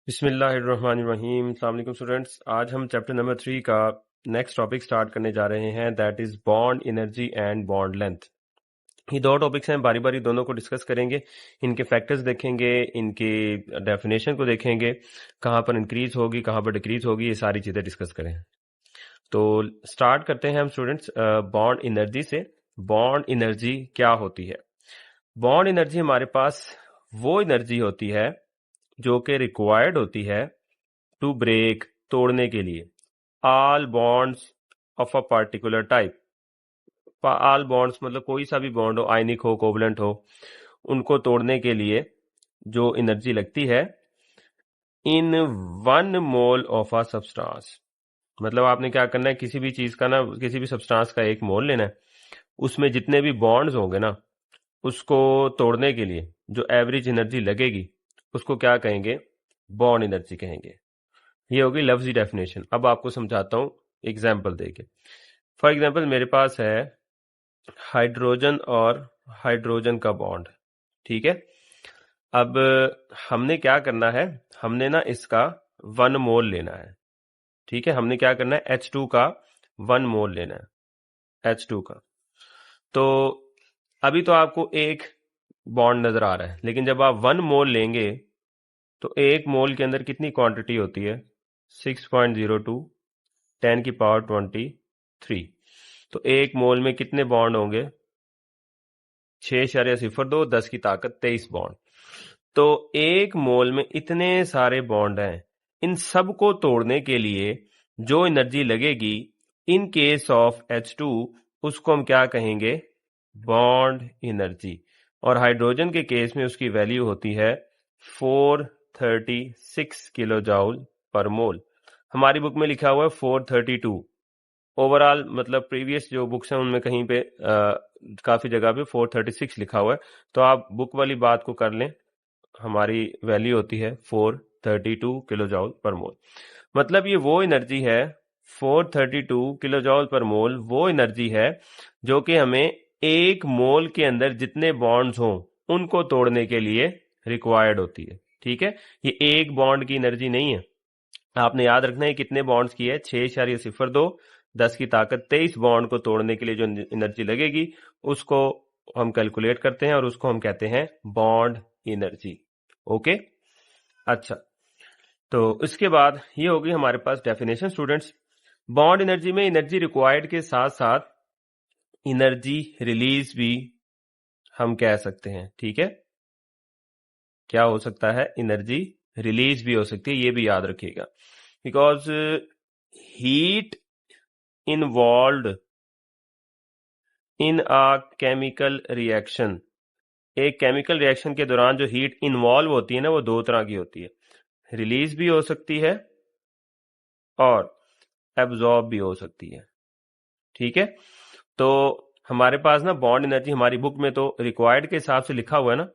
बिस्मिल्लाहिर्रहमानिर्रहीम। अस्सलाम वालेकुम स्टूडेंट्स, आज हम चैप्टर नंबर 3 का नेक्स्ट टॉपिक स्टार्ट करने जा रहे हैं, that is bond energy and bond length. ये दो टॉपिक्स हैं, बारी बारी दोनों को डिस्कस करेंगे, इनके फैक्टर्स देखेंगे, इनके डेफिनेशन को देखेंगे, कहाँ पर इंक्रीज होगी कहाँ पर डिक्रीज होगी, ये सारी चीज़ें डिस्कस करें। तो स्टार्ट करते हैं हम स्टूडेंट्स बॉन्ड एनर्जी से। बॉन्ड एनर्जी क्या होती है? बॉन्ड एनर्जी हमारे पास वो एनर्जी होती है जो कि रिक्वायर्ड होती है टू ब्रेक, तोड़ने के लिए, all bonds of a particular type. All bonds मतलब कोई सा भी बॉन्ड हो, आयनिक हो, कोवलेंट हो, उनको तोड़ने के लिए जो एनर्जी लगती है इन 1 मोल ऑफ अ सब्सटेंस। मतलब आपने क्या करना है, किसी भी चीज का ना, किसी भी सब्सटेंस का 1 मोल लेना है, उसमें जितने भी बॉन्ड्स होंगे ना, उसको तोड़ने के लिए जो एवरेज एनर्जी लगेगी उसको क्या कहेंगे? बॉन्ड एनर्जी कहेंगे। ये होगी लफ्जी डेफिनेशन। अब आपको समझाता हूं एग्जाम्पल देके। फॉर एग्जाम्पल मेरे पास है हाइड्रोजन और हाइड्रोजन का बॉन्ड, ठीक है। अब हमने क्या करना है, हमने ना इसका 1 मोल लेना है, ठीक है। हमने क्या करना है, H2 का 1 मोल लेना है, H2 का। तो अभी तो आपको एक बॉन्ड नजर आ रहा है, लेकिन जब आप 1 मोल लेंगे तो एक मोल के अंदर कितनी क्वांटिटी होती है? 6.02 10 की पावर 23। तो एक मोल में कितने बॉन्ड होंगे? 6.02 10 की ताकत 23 बॉन्ड। तो एक मोल में इतने सारे बॉन्ड हैं, इन सब को तोड़ने के लिए जो एनर्जी लगेगी इन केस ऑफ H2, उसको हम क्या कहेंगे? Bond energy. और हाइड्रोजन के केस में उसकी वैल्यू होती है 436 किलो जाउल पर मोल। हमारी बुक में लिखा हुआ है 432। ओवरऑल मतलब प्रीवियस जो बुक्स हैं उनमें कहीं पे काफी जगह पे 436 लिखा हुआ है, तो आप बुक वाली बात को कर लें। हमारी वैल्यू होती है 432 किलो जॉल पर मोल। मतलब ये वो एनर्जी है, 432 किलो जॉल पर मोल वो एनर्जी है जो कि हमें एक मोल के अंदर जितने बॉन्ड्स हों उनको तोड़ने के लिए रिक्वायर्ड होती है, ठीक है। ये एक बॉन्ड की एनर्जी नहीं है, आपने याद रखना है कितने बॉन्ड्स की है, 6.02 10 की ताकत 23 बॉन्ड को तोड़ने के लिए जो एनर्जी लगेगी उसको हम कैलकुलेट करते हैं और उसको हम कहते हैं बॉन्ड एनर्जी। ओके, अच्छा। तो इसके बाद ये होगी हमारे पास डेफिनेशन स्टूडेंट्स। बॉन्ड एनर्जी में एनर्जी रिक्वायर्ड के साथ साथ एनर्जी रिलीज भी हम कह सकते हैं, ठीक है। क्या हो सकता है? एनर्जी रिलीज भी हो सकती है, ये भी याद रखिएगा। Because heat involved in a chemical reaction, एक केमिकल रिएक्शन के दौरान जो हीट इन्वॉल्व होती है ना, वो दो तरह की होती है, रिलीज भी हो सकती है और एब्जॉर्ब भी हो सकती है, ठीक है। तो हमारे पास ना बॉन्ड एनर्जी हमारी बुक में तो रिक्वायर्ड के हिसाब से लिखा हुआ है ना,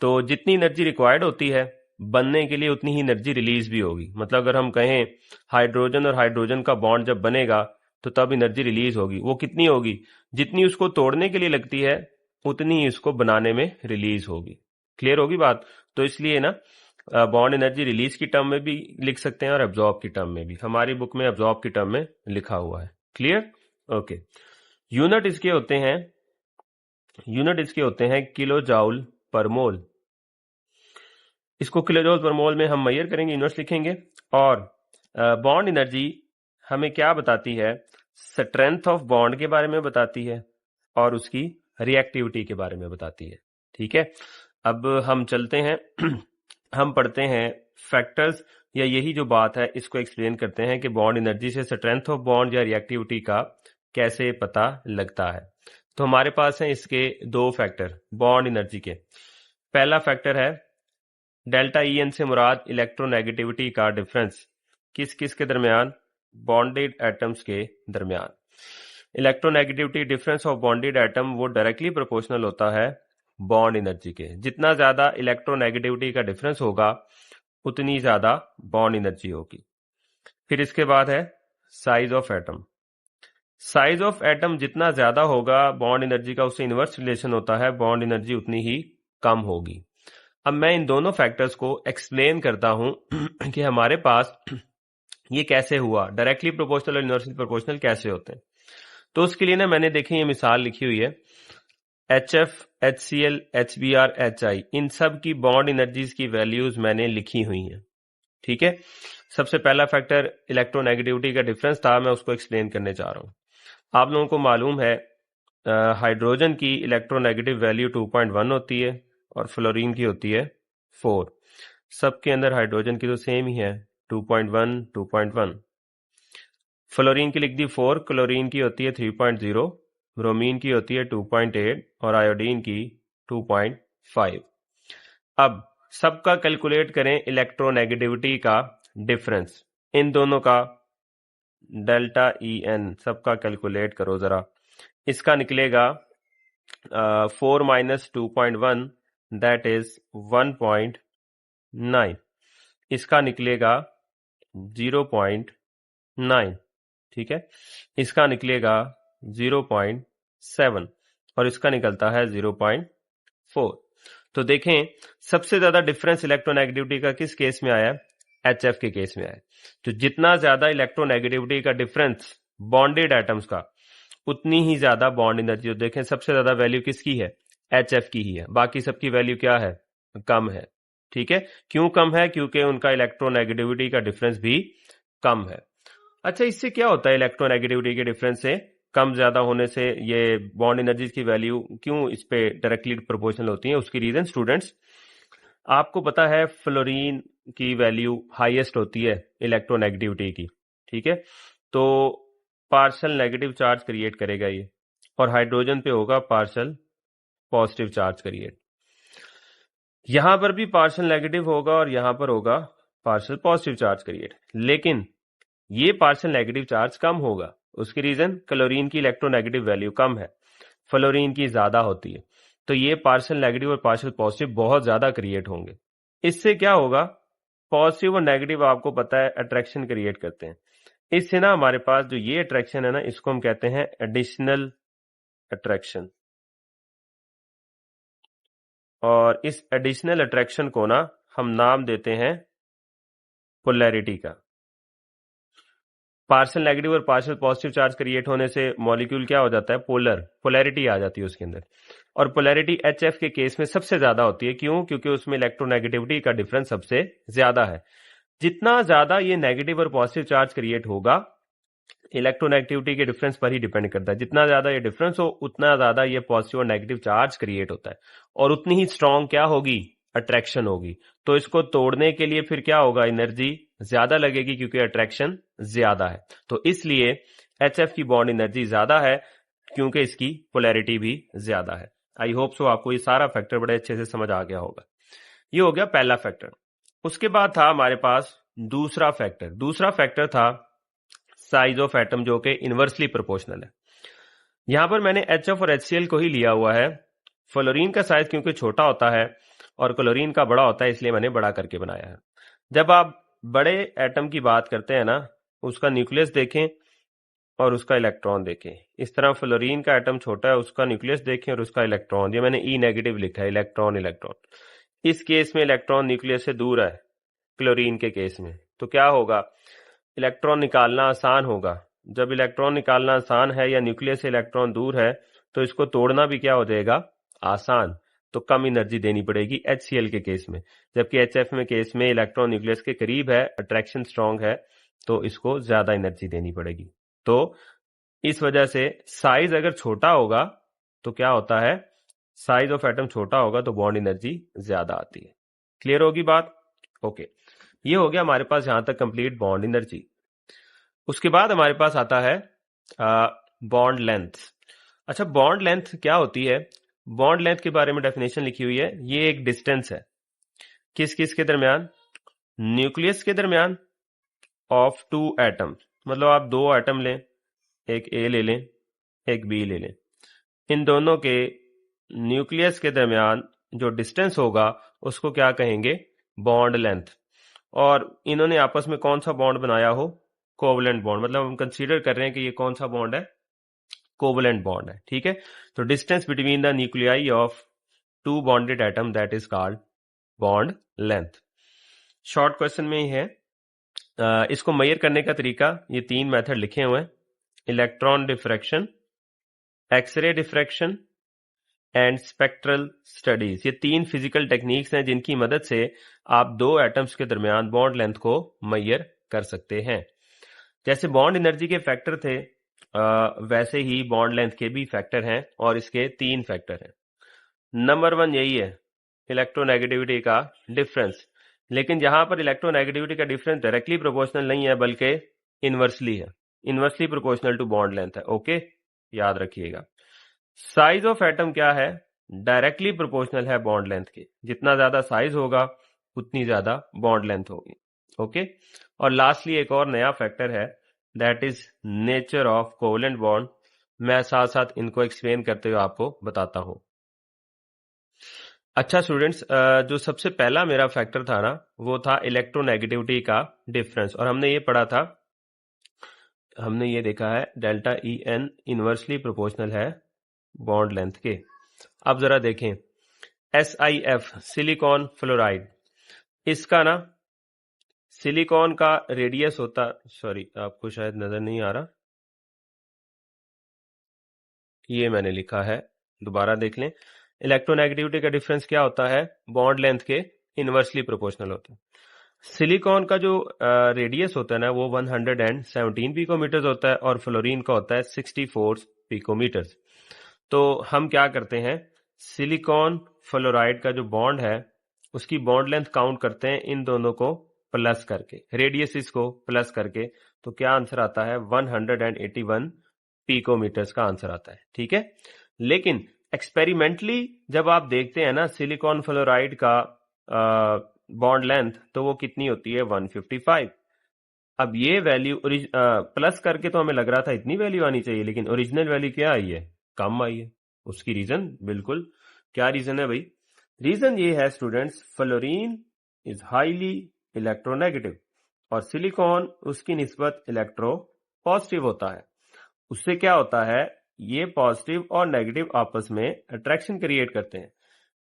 तो जितनी एनर्जी रिक्वायर्ड होती है बनने के लिए उतनी ही एनर्जी रिलीज भी होगी। मतलब अगर हम कहें हाइड्रोजन और हाइड्रोजन का बॉन्ड जब बनेगा तो तब एनर्जी रिलीज होगी, वो कितनी होगी? जितनी उसको तोड़ने के लिए लगती है उतनी ही उसको बनाने में रिलीज होगी। क्लियर होगी बात? तो इसलिए ना बॉन्ड एनर्जी रिलीज की टर्म में भी लिख सकते हैं और एब्जॉर्ब की टर्म में भी। हमारी बुक में एब्जॉर्ब की टर्म में लिखा हुआ है। क्लियर? ओके। यूनिट इसके होते हैं, यूनिट इसके होते हैं किलो जाउल पर मोल। इसको किलो जूल पर मोल में हम मेजर करेंगे, यूनिट्स लिखेंगे। और बॉन्ड एनर्जी हमें क्या बताती है? स्ट्रेंथ ऑफ बॉन्ड के बारे में बताती है और उसकी रिएक्टिविटी के बारे में बताती है, ठीक है। अब हम चलते हैं हम पढ़ते हैं फैक्टर्स, या यही जो बात है इसको एक्सप्लेन करते हैं कि बॉन्ड एनर्जी से स्ट्रेंथ ऑफ बॉन्ड या रिएक्टिविटी का कैसे पता लगता है। तो हमारे पास है इसके दो फैक्टर बॉन्ड एनर्जी के। पहला फैक्टर है डेल्टा ई एन से मुराद इलेक्ट्रोनेगेटिविटी का डिफरेंस किस किस के दरमियान? बॉन्डेड एटम्स के दरमियान। Electronegativity difference of bonded atom वो डायरेक्टली प्रोपोर्शनल होता है बॉन्ड एनर्जी के। जितना ज्यादा इलेक्ट्रोनेगेटिविटी का डिफरेंस होगा उतनी ज्यादा बॉन्ड एनर्जी होगी। फिर इसके बाद है size of atom. Size of atom जितना ज्यादा होगा बॉन्ड एनर्जी का उससे इनवर्स रिलेशन होता है, बॉन्ड एनर्जी उतनी ही कम होगी। अब मैं इन दोनों फैक्टर्स को एक्सप्लेन करता हूं कि हमारे पास ये कैसे हुआ, डायरेक्टली प्रोपोर्शनल और इनवर्सली प्रोपोर्शनल कैसे होते हैं। तो उसके लिए ना मैंने देखिए ये मिसाल लिखी हुई है, HF, HCl, HBr, HI, इन सब की बॉन्ड एनर्जीज की वैल्यूज मैंने लिखी हुई हैं। ठीक है, सबसे पहला फैक्टर इलेक्ट्रोनेगेटिविटी का डिफरेंस था, मैं उसको एक्सप्लेन करने जा रहा हूं। आप लोगों को मालूम है हाइड्रोजन की इलेक्ट्रोनेगेटिव वैल्यू 2.1 होती है और फ्लोरीन की होती है 4। सबके अंदर हाइड्रोजन की तो सेम ही है 2.1 2.1। फ्लोरीन की लिख दी 4, क्लोरीन की होती है 3.0, ब्रोमीन की होती है 2.8 और आयोडीन की 2.5। अब सबका कैलकुलेट करें इलेक्ट्रोनेगेटिविटी का डिफरेंस, इन दोनों का डेल्टा EN सबका कैलकुलेट करो जरा। इसका निकलेगा 4 माइनस 2.1 दैट इज 1.9। इसका निकलेगा 0.9। ठीक है, इसका निकलेगा 0.7 और इसका निकलता है 0.4। तो देखें सबसे ज्यादा डिफरेंस इलेक्ट्रोनेगेटिविटी का किस केस में आया है, HF के केस में आया है। तो जितना ज्यादा इलेक्ट्रोनेगेटिविटी का डिफरेंस बॉन्डेड एटम्स का, उतनी ही ज्यादा बॉन्ड एनर्जी। देखें सबसे ज्यादा वैल्यू किसकी है, HF की ही है, बाकी सबकी वैल्यू क्या है, कम है। ठीक है, क्यों कम है, क्योंकि उनका इलेक्ट्रोनेगेटिविटी का डिफरेंस भी कम है। अच्छा, इससे क्या होता है इलेक्ट्रोनेगेटिविटी के डिफरेंस से कम ज्यादा होने से ये बॉन्ड एनर्जीज की वैल्यू क्यों इस पे डायरेक्टली प्रोपोर्शनल होती है? उसकी रीजन स्टूडेंट्स, आपको पता है फ्लोरीन की वैल्यू हाईएस्ट होती है इलेक्ट्रोनेगेटिविटी की। ठीक है, तो पार्शियल नेगेटिव चार्ज क्रिएट करेगा ये, और हाइड्रोजन पे होगा पार्शियल पॉजिटिव चार्ज क्रिएट। यहां पर भी पार्शियल नेगेटिव होगा और यहां पर होगा पार्शियल पॉजिटिव चार्ज क्रिएट, लेकिन ये पार्शियल नेगेटिव चार्ज कम होगा। उसकी रीजन, क्लोरीन की इलेक्ट्रोनेगेटिव वैल्यू कम है, फ्लोरीन की ज्यादा होती है, तो ये पार्शियल नेगेटिव और पार्शियल पॉजिटिव बहुत ज्यादा क्रिएट होंगे। इससे क्या होगा, पॉजिटिव और नेगेटिव आपको पता है अट्रैक्शन क्रिएट करते हैं। इससे ना हमारे पास जो ये अट्रैक्शन है ना, इसको हम कहते हैं एडिशनल अट्रैक्शन, और इस एडिशनल अट्रैक्शन को ना हम नाम देते हैं पोलैरिटी का। पार्शियल नेगेटिव और पार्शियल पॉजिटिव चार्ज क्रिएट होने से मॉलिक्यूल क्या हो जाता है, पोलैरिटी आ जाती है उसके अंदर। और पोलैरिटी HF के केस में सबसे ज्यादा होती है, क्यों, क्योंकि उसमें इलेक्ट्रोनेगेटिविटी का डिफरेंस सबसे ज्यादा है। जितना ज्यादा ये नेगेटिव और पॉजिटिव चार्ज क्रिएट होगा, इलेक्ट्रोनेगेटिविटी के डिफरेंस पर ही डिपेंड करता है, जितना ज्यादा ये डिफरेंस हो उतना ज्यादा ये पॉजिटिव और नेगेटिव चार्ज क्रिएट होता है, और उतनी ही स्ट्रांग क्या होगी, अट्रैक्शन होगी। तो इसको तोड़ने के लिए फिर क्या होगा, एनर्जी ज्यादा लगेगी क्योंकि अट्रैक्शन ज्यादा है। तो इसलिए HF की बॉन्ड एनर्जी ज्यादा है क्योंकि इसकी पोलैरिटी भी ज्यादा है। आई होप सो आपको ये सारा फैक्टर बड़े अच्छे से समझ आ गया होगा। ये हो गया पहला फैक्टर। उसके बाद था हमारे पास दूसरा फैक्टर। दूसरा फैक्टर था साइज ऑफ एटम, जो कि इनवर्सली प्रोपोर्शनल है। यहां पर मैंने HF और HCl को ही लिया हुआ है। फ्लोरीन का साइज क्योंकि छोटा होता है और क्लोरीन का बड़ा होता है, इसलिए मैंने बड़ा करके बनाया है। जब आप बड़े एटम की बात करते हैं ना, उसका न्यूक्लियस देखें और उसका इलेक्ट्रॉन देखें। इस तरह फ्लोरीन का एटम छोटा है, उसका न्यूक्लियस देखें और उसका इलेक्ट्रॉन, ये मैंने E नेगेटिव लिखा है, इलेक्ट्रॉन इलेक्ट्रॉन। इस केस में इलेक्ट्रॉन न्यूक्लियस से दूर है, क्लोरीन के केस में। तो क्या होगा, इलेक्ट्रॉन निकालना आसान होगा। जब इलेक्ट्रॉन निकालना आसान है या न्यूक्लियस से इलेक्ट्रॉन दूर है, तो इसको तोड़ना भी क्या हो जाएगा, आसान। तो कम एनर्जी देनी पड़ेगी HCl के केस में, जबकि HF में केस में इलेक्ट्रॉन न्यूक्लियस के करीब है, अट्रैक्शन स्ट्रांग है, तो इसको ज्यादा एनर्जी देनी पड़ेगी। तो इस वजह से साइज अगर छोटा होगा तो क्या होता है, साइज ऑफ एटम छोटा होगा तो बॉन्ड एनर्जी ज्यादा आती है। क्लियर होगी बात? ओके, ये हो गया हमारे पास यहां तक कंप्लीट बॉन्ड एनर्जी। उसके बाद हमारे पास आता है बॉन्ड लेंथ। अच्छा, बॉन्ड लेंथ क्या होती है? बॉन्ड लेंथ के बारे में डेफिनेशन लिखी हुई है। ये एक डिस्टेंस है किस किस के दरमियान, न्यूक्लियस के दरमियान ऑफ टू एटम। मतलब आप दो एटम लें, एक A ले लें, एक B ले लें, इन दोनों के न्यूक्लियस के दरमियान जो डिस्टेंस होगा उसको क्या कहेंगे, बॉन्ड लेंथ। और इन्होंने आपस में कौन सा बॉन्ड बनाया हो, कोवलेंट बॉन्ड। मतलब हम कंसीडर कर रहे हैं कि ये कौन सा बॉन्ड है, कोवलेंट बॉन्ड है। ठीक है, तो distance between the nuclei of two bonded atom that is called bond length. Short question में ही है। इसको मेजर करने का तरीका, ये 3 मेथड लिखे हुए हैं, electron diffraction, X ray diffraction and spectral studies. ये 3 फिजिकल टेक्निक्स हैं जिनकी मदद से आप 2 एटम्स के दरमियान बॉन्ड लेंथ को मेजर कर सकते हैं। जैसे बॉन्ड एनर्जी के फैक्टर थे, वैसे ही बॉन्ड लेंथ के भी फैक्टर हैं, और इसके 3 फैक्टर हैं। नंबर 1 यही है, इलेक्ट्रोनेगेटिविटी का डिफरेंस। लेकिन यहां पर इलेक्ट्रोनेगेटिविटी का डिफरेंस डायरेक्टली प्रोपोर्शनल नहीं है, बल्कि इनवर्सली है, inversely proportional to bond length है। ओके, याद रखिएगा। साइज ऑफ एटम क्या है, डायरेक्टली प्रोपोर्शनल है बॉन्ड लेंथ के। जितना ज्यादा साइज होगा उतनी ज्यादा बॉन्ड लेंथ होगी। ओके, और लास्टली एक और नया फैक्टर है, that is nature of covalent bond. मैं साथ साथ इनको एक्सप्लेन करते हुए आपको बताता हूं। अच्छा स्टूडेंट्स, जो सबसे पहला मेरा फैक्टर था ना, वो था इलेक्ट्रोनेगेटिविटी का डिफरेंस, और हमने ये पढ़ा था, हमने ये देखा है delta E N inversely proportional है बॉन्ड लेंथ के। अब जरा देखें, SiF सिलिकॉन फ्लोराइड, इसका ना सिलिकॉन का रेडियस होता, सॉरी आपको शायद नजर नहीं आ रहा, ये मैंने लिखा है, दोबारा देख लें। इलेक्ट्रोनेगेटिविटी का डिफरेंस क्या होता है, बॉन्ड लेंथ के इनवर्सली प्रोपोर्शनल होता है। सिलिकॉन का जो रेडियस होता है ना, वो 117 पिकोमीटर्स होता है, और फ्लोरीन का होता है 64 पिकोमीटर्स। तो हम क्या करते हैं, सिलिकॉन फ्लोराइड का जो बॉन्ड है उसकी बॉन्ड लेंथ काउंट करते हैं, इन दोनों को प्लस करके, रेडियसिस को प्लस करके, तो क्या आंसर आता है, 181 पिकोमीटर्स का आंसर आता है। ठीक है, लेकिन एक्सपेरिमेंटली जब आप देखते हैं ना सिलिकॉन फ्लोराइड का बॉन्ड लेंथ, तो वो कितनी होती है, 155। अब ये वैल्यू प्लस करके तो हमें लग रहा था इतनी वैल्यू आनी चाहिए, लेकिन ओरिजिनल वैल्यू क्या आई है, कम आई है। उसकी रीजन बिल्कुल, क्या रीजन है भाई, रीजन ये है students, fluorine is highly electronegative, और सिलिकॉन उसकी निस्बत इलेक्ट्रो पॉजिटिव होता है। उससे क्या होता है, ये पॉजिटिव और नेगेटिव आपस में अट्रैक्शन क्रिएट करते हैं।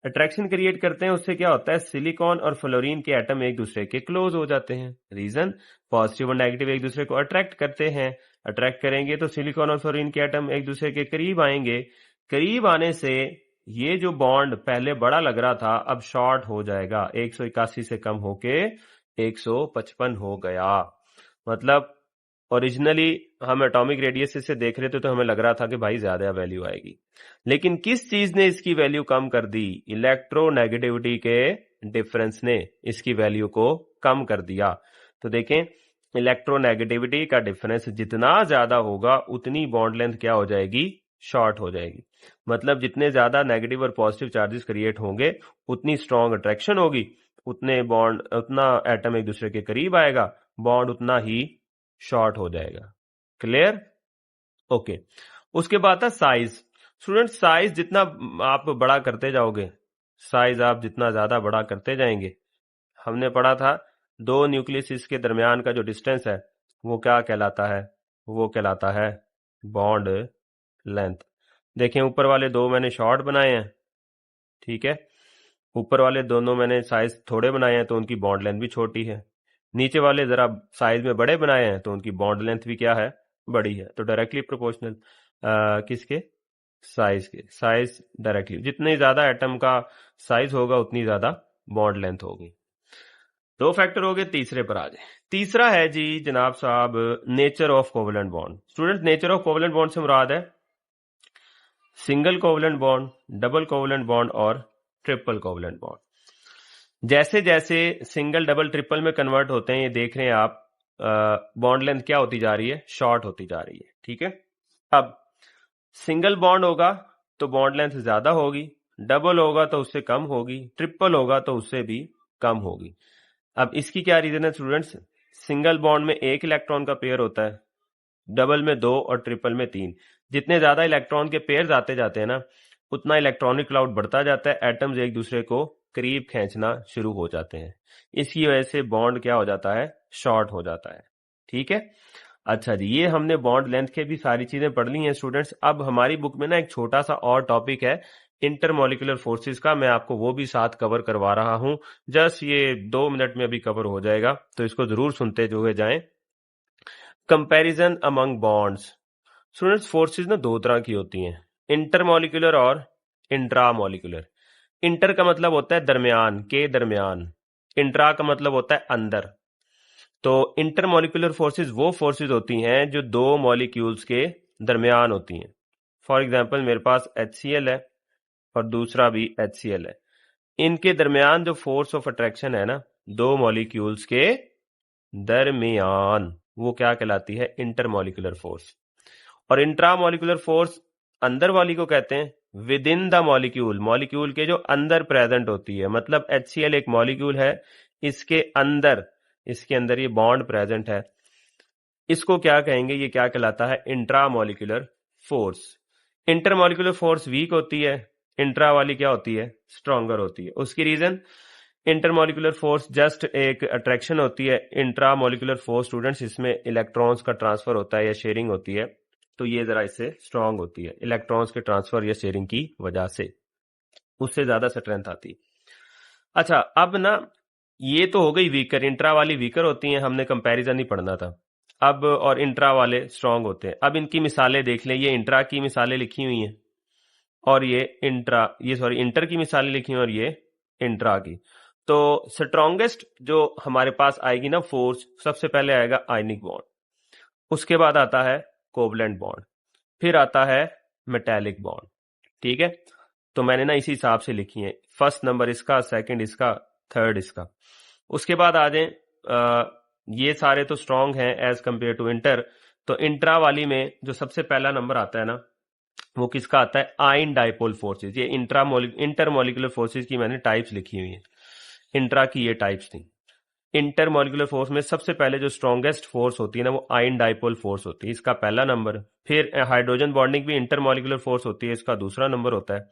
अट्रैक्शन क्रिएट करते हैं, उससे क्या होता है, सिलिकॉन और फ्लोरीन के एटम एक दूसरे के क्लोज हो जाते हैं। रीजन, पॉजिटिव और नेगेटिव एक दूसरे को अट्रैक्ट करते हैं, अट्रैक्ट करेंगे तो सिलिकॉन और फ्लोरीन के एटम एक दूसरे के करीब आएंगे। करीब आने से ये जो बॉन्ड पहले बड़ा लग रहा था अब शॉर्ट हो जाएगा, 181 से कम होके 155 हो गया। मतलब ओरिजिनली हम एटॉमिक रेडियस से देख रहे थे तो हमें लग रहा था कि भाई ज्यादा वैल्यू आएगी, लेकिन किस चीज ने इसकी वैल्यू कम कर दी, इलेक्ट्रोनेगेटिविटी के डिफरेंस ने इसकी वैल्यू को कम कर दिया। तो देखें, इलेक्ट्रोनेगेटिविटी का डिफरेंस जितना ज्यादा होगा उतनी बॉन्ड लेंथ क्या हो जाएगी, शॉर्ट हो जाएगी। मतलब जितने ज्यादा नेगेटिव और पॉजिटिव चार्जेस क्रिएट होंगे उतनी स्ट्रॉन्ग अट्रैक्शन होगी, उतना एटम एक दूसरे के करीब आएगा, बॉन्ड उतना ही शॉर्ट हो जाएगा। क्लियर? ओके, उसके बाद था साइज। स्टूडेंट, साइज जितना आप बड़ा करते जाओगे, साइज आप जितना ज्यादा बड़ा करते जाएंगे, हमने पढ़ा था 2 न्यूक्लियस के दरमियान का जो डिस्टेंस है वो क्या कहलाता है, वो कहलाता है बॉन्ड लेंथ। देखें, ऊपर वाले 2 मैंने शॉर्ट बनाए हैं, ठीक है, ऊपर वाले दोनों मैंने साइज थोड़े बनाए हैं तो उनकी बॉन्ड लेंथ भी छोटी है। नीचे वाले जरा साइज में बड़े बनाए हैं तो उनकी बॉन्ड लेंथ भी क्या है, बड़ी है। तो डायरेक्टली प्रोपोर्शनल किसके, साइज के, साइज डायरेक्टली, जितने ज्यादा एटम का साइज होगा उतनी ज्यादा बॉन्ड लेंथ होगी। 2 फैक्टर हो गए, तीसरे पर आ जाए। तीसरा है जी जनाब साहब, nature of covalent bond. Student, nature of covalent bond से मुराद है single covalent bond, double covalent bond और ट्रिपल कोवेलेंट बॉन्ड। जैसे जैसे सिंगल डबल ट्रिपल में कन्वर्ट होते हैं, ये देख रहे हैं आप, बॉन्ड लेंथ क्या होती जा रही है, शॉर्ट होती जा रही है। ठीक है, अब सिंगल बॉन्ड होगा तो बॉन्ड लेंथ ज्यादा होगी, डबल होगा तो उससे कम होगी, ट्रिपल होगा तो उससे भी कम होगी। अब इसकी क्या रीजन है स्टूडेंट्स, सिंगल बॉन्ड में 1 इलेक्ट्रॉन का पेयर होता है, डबल में 2 और ट्रिपल में 3। जितने ज्यादा इलेक्ट्रॉन के पेयर आते जाते हैं ना, उतना इलेक्ट्रॉनिक क्लाउड बढ़ता जाता है, एटम्स एक दूसरे को करीब खींचना शुरू हो जाते हैं। इसकी वजह से बॉन्ड क्या हो जाता है, शॉर्ट हो जाता है। ठीक है, अच्छा जी, ये हमने बॉन्ड लेंथ के भी सारी चीजें पढ़ ली हैं स्टूडेंट्स। अब हमारी बुक में ना एक छोटा सा और टॉपिक है, इंटरमॉलिक्यूलर फोर्सेस का, मैं आपको वो भी साथ कवर करवा रहा हूं। जस्ट ये 2 मिनट में अभी कवर हो जाएगा, तो इसको जरूर सुनते हुए जाएं। Comparison among bonds. Students, forces ना 2 तरह की होती हैं, इंटरमॉलिक्यूलर और इंट्रामॉलिक्यूलर। इंटर का मतलब होता है दरमियान, के दरमियान। इंट्रा का मतलब होता है अंदर। तो इंटरमॉलिक्यूलर फोर्सेस वो फोर्सेस होती हैं जो 2 मॉलिक्यूल्स के दरमियान होती हैं। फॉर एग्जांपल, मेरे पास HCl है और दूसरा भी HCl है। इनके दरमियान जो फोर्स ऑफ अट्रैक्शन है ना, 2 मॉलिक्यूल्स के दरमियान, वो क्या कहलाती है? Intermolecular force. और इंट्रामॉलिक्यूलर फोर्स अंदर वाली को कहते हैं with in the molecule, molecule के जो अंदर प्रेजेंट होती है। मतलब HCl एक मॉलिक्यूल है, इसके अंदर ये बॉन्ड प्रेजेंट है, इसको क्या कहेंगे? ये क्या कहलाता है? Intramolecular force. Intermolecular force week होती है, इंट्रा वाली क्या होती है? स्ट्रॉन्गर होती है। उसकी रीजन, इंटरमॉलिक्यूलर फोर्स जस्ट एक अट्रैक्शन होती है, इंट्रामॉलिक्यूलर फोर्स स्टूडेंट्स इसमें इलेक्ट्रॉन्स का ट्रांसफर होता है या शेयरिंग होती है, तो ये जरा इससे स्ट्रांग होती है, इलेक्ट्रॉन्स के ट्रांसफर या शेयरिंग की वजह से उससे ज्यादा स्ट्रेंथ आती है। अच्छा, अब ना ये तो हो गई वीकर, इंट्रा वाली वीकर होती हैं, हमने कंपैरिजन ही पढ़ना था। अब और इंट्रा वाले स्ट्रांग होते हैं। अब इनकी मिसालें देख लें, ये इंट्रा की मिसालें लिखी हुई हैं और ये इंटर की मिसालें लिखी हुई हैं और ये इंट्रा की। तो स्ट्रॉन्गेस्ट जो हमारे पास आएगी ना फोर्स, सबसे पहले आएगा आयनिक बॉन्ड, उसके बाद आता है कोवलेंट बॉन्ड, फिर आता है मेटेलिक बॉन्ड। ठीक है, तो मैंने ना इसी हिसाब से लिखी है, फर्स्ट नंबर इसका, सेकंड इसका, थर्ड इसका। उसके बाद आ जाए, ये सारे तो स्ट्रांग हैं एज कंपेयर टू इंटर। तो इंट्रा वाली में जो सबसे पहला नंबर आता है ना, वो किसका आता है? Ion dipole forces. ये इंटरमॉलिक्यूलर फोर्सेस की मैंने टाइप्स लिखी हुई है, इंट्रा की ये टाइप्स थी। इंटरमॉलिक्यूलर फोर्स में सबसे पहले जो स्ट्रॉन्गेस्ट फोर्स होती है ना, वो आयन डाइपोल फोर्स होती है, इसका पहला नंबर। फिर हाइड्रोजन बॉन्डिंग भी इंटरमॉलिक्यूलर फोर्स होती है, इसका दूसरा नंबर होता है।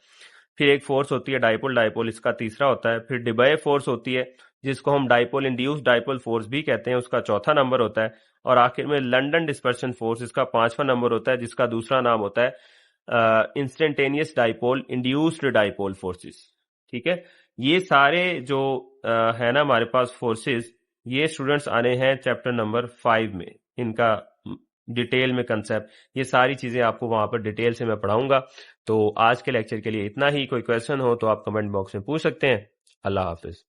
फिर एक फोर्स होती है डाइपोल डाइपोल, इसका तीसरा होता है। फिर डिबाय फोर्स होती है, जिसको हम डाइपोल इंड्यूस डाइपोल फोर्स भी कहते हैं, उसका चौथा नंबर होता है। और आखिर में लंदन डिस्पर्शन फोर्स, इसका 5वां नंबर होता है, जिसका दूसरा नाम होता है instantaneous dipole induced dipole forces. ठीक है, ये सारे जो है ना हमारे पास फोर्सेस, ये स्टूडेंट्स आने हैं चैप्टर नंबर 5 में, इनका डिटेल में कंसेप्ट, ये सारी चीजें आपको वहां पर डिटेल से मैं पढ़ाऊंगा। तो आज के लेक्चर के लिए इतना ही। कोई क्वेश्चन हो तो आप कमेंट बॉक्स में पूछ सकते हैं। अल्लाह हाफिज।